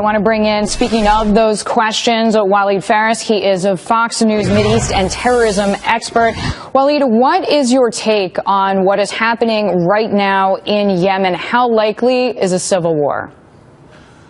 I want to bring in, speaking of those questions, Walid Phares. He is a Fox News Mideast and terrorism expert. Walid, what is your take on what is happening right now in Yemen? How likely is a civil war?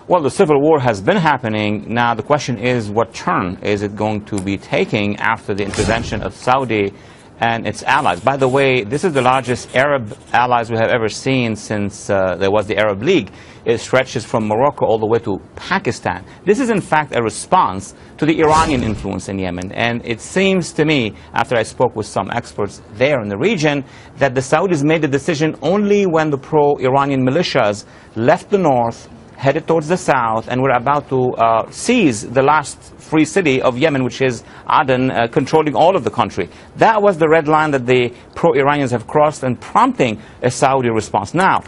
Well, the civil war has been happening. Now, the question is, what turn is it going to be taking after the intervention of Saudi and its allies? By the way, this is the largest Arab allies we have ever seen since there was the Arab League. It stretches from Morocco all the way to Pakistan. This is, in fact, a response to the Iranian influence in Yemen. And it seems to me, after I spoke with some experts there in the region, that the Saudis made the decision only when the pro-Iranian militias left the north, headed towards the south, and we're about to seize the last free city of Yemen, which is Aden, controlling all of the country. That was the red line that the pro-Iranians have crossed and prompting a Saudi response. Now,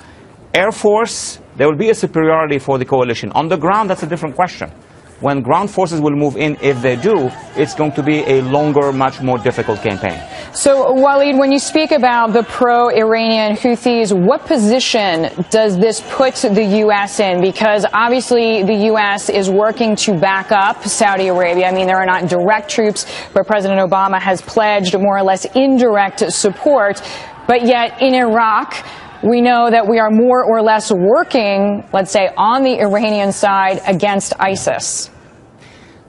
Air Force, there will be a superiority for the coalition. On the ground, that's a different question. When ground forces will move in, if they do, it's going to be a longer, much more difficult campaign. So, Walid, when you speak about the pro-Iranian Houthis, what position does this put the U.S. in? Because obviously the U.S. is working to back up Saudi Arabia. I mean, there are not direct troops, but President Obama has pledged more or less indirect support. But yet in Iraq, we know that we are more or less working, let's say, on the Iranian side against ISIS.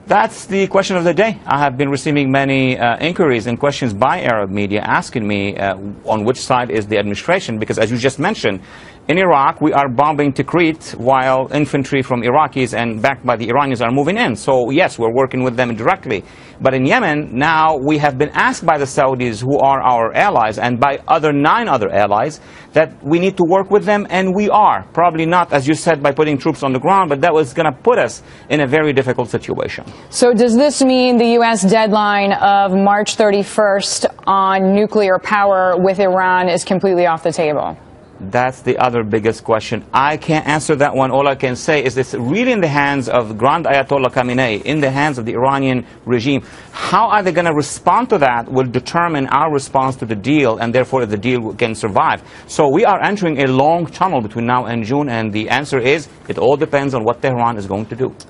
That's the question of the day. I have been receiving many inquiries and questions by Arab media asking me on which side is the administration, because as you just mentioned, in Iraq we are bombing Tikrit while infantry from Iraqis and backed by the Iranians are moving in. So yes, we're working with them directly. But in Yemen, now we have been asked by the Saudis, who are our allies, and by 9 other allies, that we need to work with them, and we are. Probably not, as you said, by putting troops on the ground, but that was going to put us in a very difficult situation. So does this mean the U.S. deadline of March 31st on nuclear power with Iran is completely off the table? That's the other biggest question. I can't answer that one. All I can say is it's really in the hands of Grand Ayatollah Khamenei, in the hands of the Iranian regime. How are they going to respond to that will determine our response to the deal, and therefore if the deal can survive. So we are entering a long tunnel between now and June, and the answer is it all depends on what Tehran is going to do.